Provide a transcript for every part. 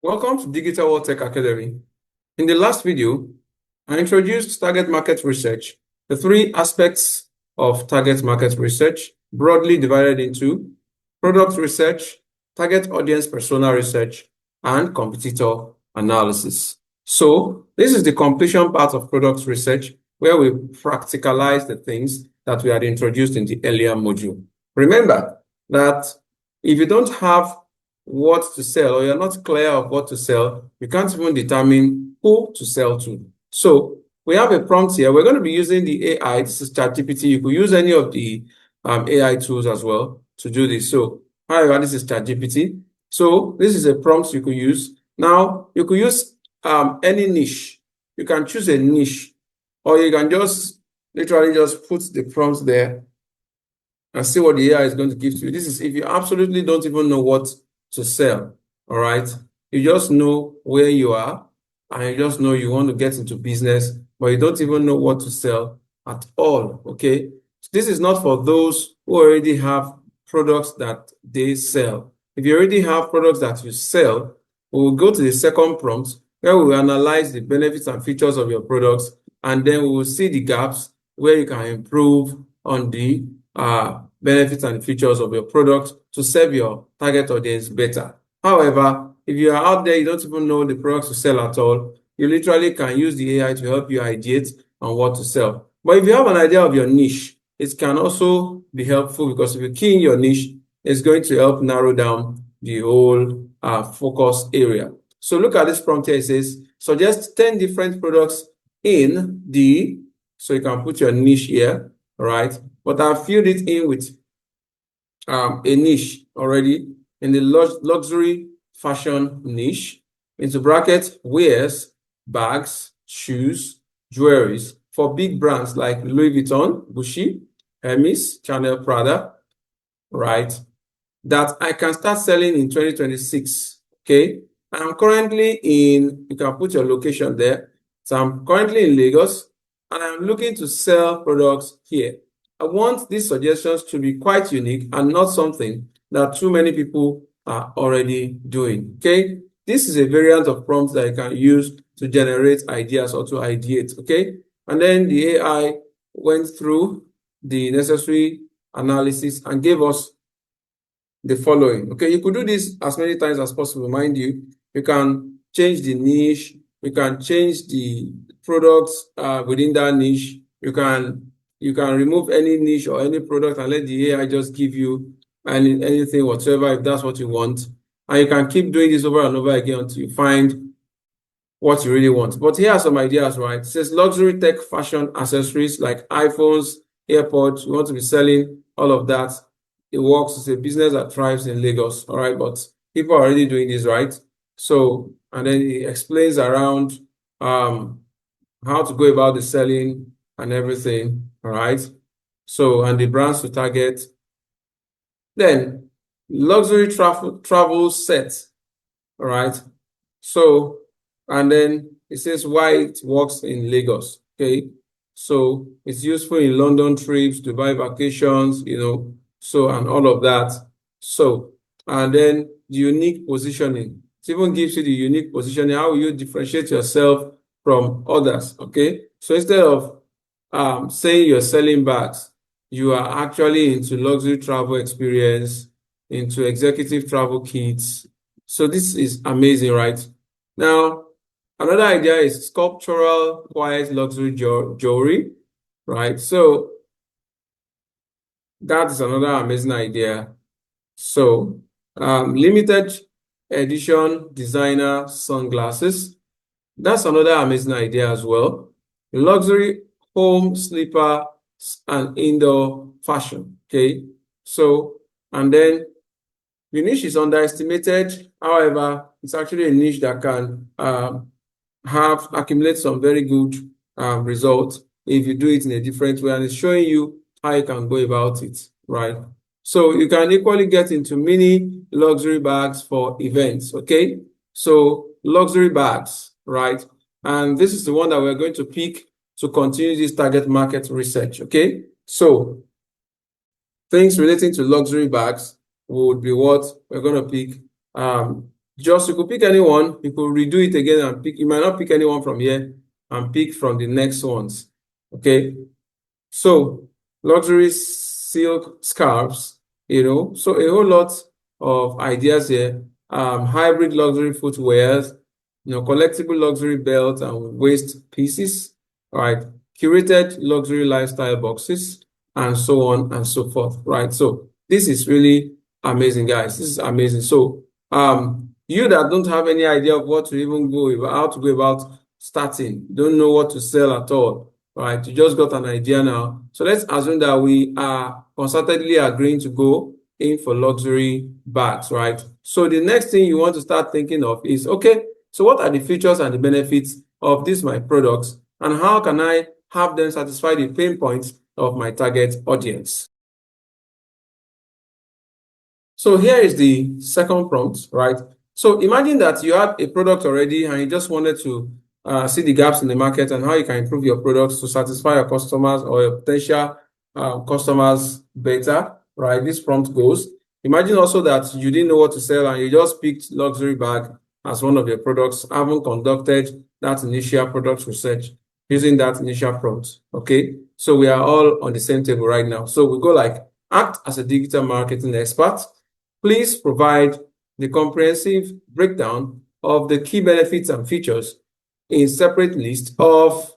Welcome to Digital World Tech Academy. In the last video, I introduced target market research, the three aspects of target market research, broadly divided into product research, target audience persona research, and competitor analysis. So this is the completion part of product research, where we practicalize the things that we had introduced in the earlier module. Remember that if you don't have what to sell, or you're not clear of what to sell, you can't even determine who to sell to. So we have a prompt here. We're going to be using the AI. This is ChatGPT. You could use any of the AI tools as well to do this. So, however, this is ChatGPT. So this is a prompt you could use. Now, you could use any niche. You can choose a niche, or you can just literally just put the prompts there and see what the AI is going to give to you. This is if you absolutely don't even know what to sell. All right. You just know where you are, and you just know you want to get into business, but you don't even know what to sell at all. Okay. This is not for those who already have products that they sell. If you already have products that you sell, we will go to the second prompt where we will analyze the benefits and features of your products, and then we will see the gaps where you can improve on the benefits and features of your product to serve your target audience better. However, if you are out there, you don't even know the products to sell at all, you literally can use the AI to help you ideate on what to sell. But if you have an idea of your niche, it can also be helpful, because if you key in your niche, it's going to help narrow down the whole focus area. So look at this prompt here. It says, suggest 10 different products in the, so you can put your niche here, all right? But I've filled it in with a niche already in the luxury fashion niche, into bracket, wears, bags, shoes, jewelries for big brands like Louis Vuitton, Gucci, Hermes, Chanel, Prada, right? That I can start selling in 2026. Okay. I'm currently in, you can put your location there. So I'm currently in Lagos, and I'm looking to sell products here. I want these suggestions to be quite unique and not something that too many people are already doing. Okay. This is a variant of prompts that you can use to generate ideas or to ideate. Okay. And then the AI went through the necessary analysis and gave us the following. Okay, you could do this as many times as possible. Mind you, you can change the niche, you can change the products within that niche. You can remove any niche or any product and let the AI just give you anything whatsoever, if that's what you want. And you can keep doing this over and over again until you find what you really want. But here are some ideas, right? It says luxury tech fashion accessories like iPhones, AirPods. You want to be selling all of that. It works. It's a business that thrives in Lagos, all right? But people are already doing this, right? So, and then it explains around how to go about the selling and everything, all right? So, and the brands to target. Then, luxury travel set, all right? So, and then it says why it works in Lagos, okay? So, it's useful in London trips, Dubai vacations, so, and all of that. So, and then the unique positioning. It even gives you the unique positioning. How will you differentiate yourself from others, okay? So, instead of saying you're selling bags, you are actually into luxury travel experience, into executive travel kits. So this is amazing, right? Now, another idea is sculptural, quiet luxury jewelry, right? So that is another amazing idea. So limited edition designer sunglasses. That's another amazing idea as well. Luxury home slipper and indoor fashion. Okay. So, and then the niche is underestimated. However, it's actually a niche that can accumulate some very good results if you do it in a different way, and it's showing you how you can go about it, right? So you can equally get into mini luxury bags for events, okay? So luxury bags, right? And this is the one that we're going to pick to continue this target market research, okay? So things relating to luxury bags would be what we're going to pick Just you could pick anyone, you could redo it again and pick. You might not pick anyone from here and pick from the next ones. Okay. So luxury silk scarves, so a whole lot of ideas here. Hybrid luxury footwears, collectible luxury belts and waist pieces, right? Curated luxury lifestyle boxes, and so on and so forth, right? So this is really amazing, guys. This is amazing. So you that don't have any idea of what to even go about, how to go about starting, don't know what to sell at all, right? You just got an idea now. So let's assume that we are concertedly agreeing to go in for luxury bags, right? So the next thing you want to start thinking of is, okay, so what are the features and the benefits of these my products, and how can I have them satisfy the pain points of my target audience? So here is the second prompt, right? So imagine that you have a product already and you just wanted to see the gaps in the market and how you can improve your products to satisfy your customers or your potential customers better, right? This prompt goes. Imagine also that you didn't know what to sell and you just picked luxury bag as one of your products, haven't conducted that initial product research using that initial prompt, okay? So we are all on the same table right now. So we go like, act as a digital marketing expert. Please provide the comprehensive breakdown of the key benefits and features in separate list of,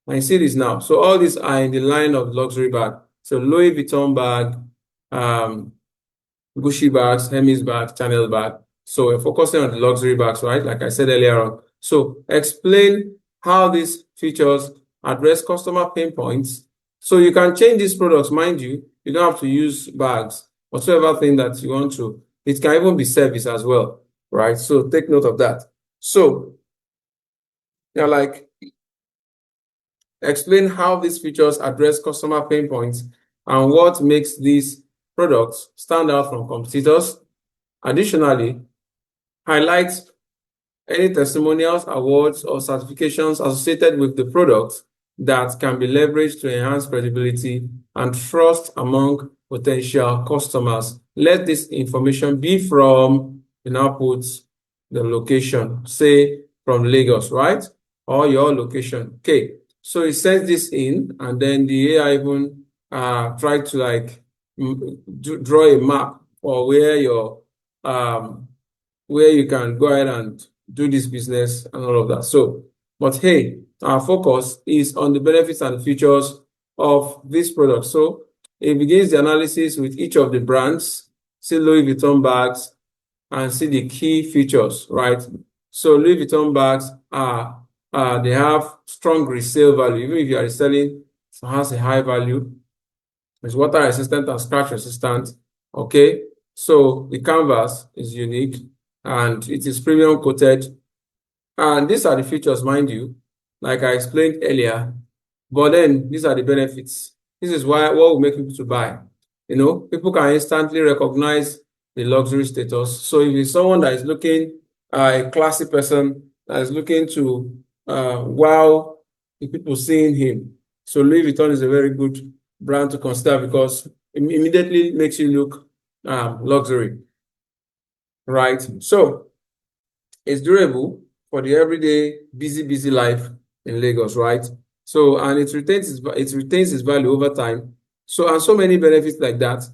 I see this now. So all these are in the line of luxury bag. So Louis Vuitton bag, Gucci bags, Hermes bag, Chanel bag. So we're focusing on the luxury bags, right? Like I said earlier on. So explain how these features address customer pain points. So you can change these products, mind you. You don't have to use bags, whatsoever thing that you want to. It can even be service as well, right? So take note of that. So you're like, explain how these features address customer pain points and what makes these products stand out from competitors. Additionally, highlight any testimonials, awards, or certifications associated with the product that can be leveraged to enhance credibility and trust among potential customers. Let this information be from, put the location, say from Lagos, right? Or your location. Okay. So it sends this in, and then the AI even try to like draw a map for where you can go ahead and do this business and all of that. So, but hey, our focus is on the benefits and features of this product. So it begins the analysis with each of the brands, see Louis Vuitton bags, and see the key features, right? So Louis Vuitton bags they have strong resale value. Even if you are reselling, it has a high value. It's water resistant and scratch resistant. Okay, so the canvas is unique and it is premium coated. And these are the features, mind you, like I explained earlier. But then these are the benefits. This is what will make people to buy. People can instantly recognize the luxury status. So if it's someone that is looking, a classy person that is looking to wow the people seeing him. So Louis Vuitton is a very good brand to consider because it immediately makes you look luxury, right? So it's durable for the everyday busy life in Lagos, right? So and it retains its value over time. So and so many benefits like that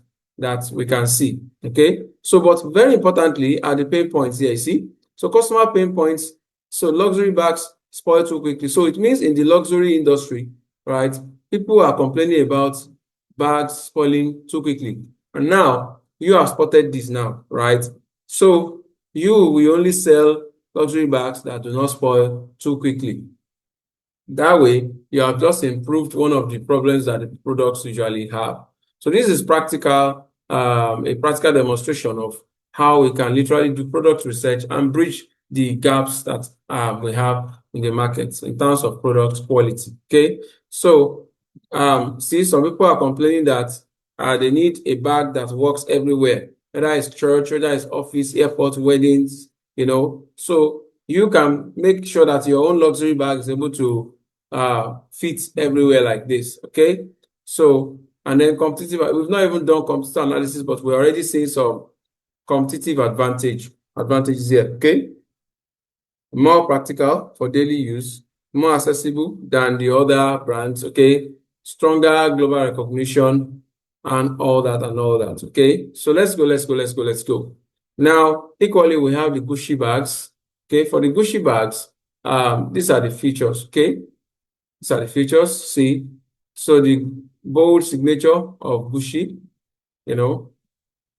we can see. Okay. So but very importantly are the pain points here. You see, so customer pain points. So luxury bags spoil too quickly. So it means in the luxury industry, right? People are complaining about bags spoiling too quickly. And now you have spotted this now, right? So you will only sell luxury bags that do not spoil too quickly. That way, you have just improved one of the problems that the products usually have. So this is practical, a practical demonstration of how we can literally do product research and bridge the gaps that we have in the market in terms of product quality. Okay, so see, some people are complaining that they need a bag that works everywhere, whether it's church, whether it's office, airport, weddings, So you can make sure that your own luxury bag is able to fit everywhere like this, okay? So, and then competitive, we've not even done competitive analysis, but we're already seeing some competitive advantage advantages here, okay? More practical for daily use, more accessible than the other brands, okay? Stronger global recognition and all that, okay? So let's go. Now, equally, we have the Gucci bags, okay? For the Gucci bags, these are the features, okay? These are the features, see? So the bold signature of Gucci, you know,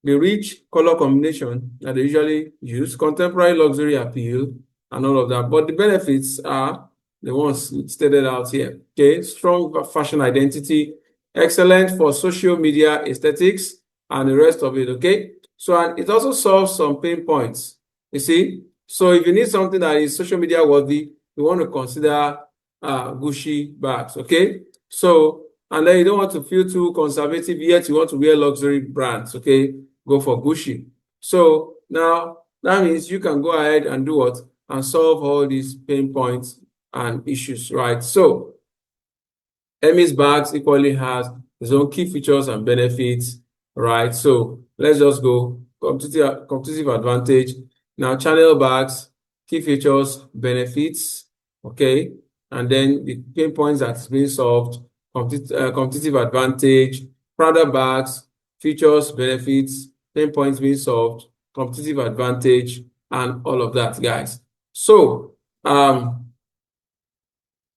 the rich color combination that they usually use, contemporary luxury appeal, and all of that. But the benefits are the ones stated out here. Okay, strong fashion identity, excellent for social media aesthetics, and the rest of it. Okay, so and it also solves some pain points. You see, so if you need something that is social media worthy, you want to consider Gucci bags. Okay, so and then you don't want to feel too conservative yet you want to wear luxury brands. Okay, go for Gucci. So now that means you can go ahead and do what? And solve all these pain points and issues, right? So Hermes bags equally has its own key features and benefits, right? So let's just go competitive advantage. Now Chanel bags, key features, benefits, okay? And then the pain points that's being solved, competitive advantage, Prada bags, features, benefits, pain points being solved, competitive advantage, and all of that, guys. So, you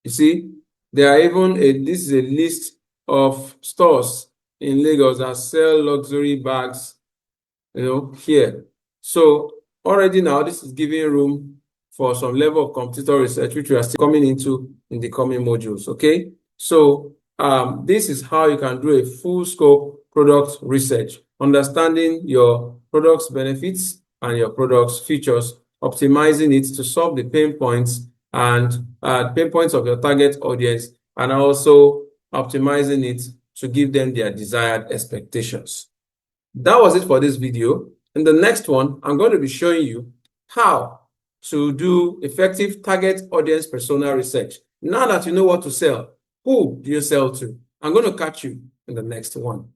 see, there are even this is a list of stores in Lagos that sell luxury bags, here. So already now this is giving room for some level of competitor research, which we are still coming into in the coming modules, okay? So this is how you can do a full scope product research, understanding your product's benefits and your product's features, optimizing it to solve the pain points and pain points of your target audience, and also optimizing it to give them their desired expectations. That was it for this video. In the next one, I'm going to be showing you how to do effective target audience persona research. Now that you know what to sell, who do you sell to? I'm going to catch you in the next one.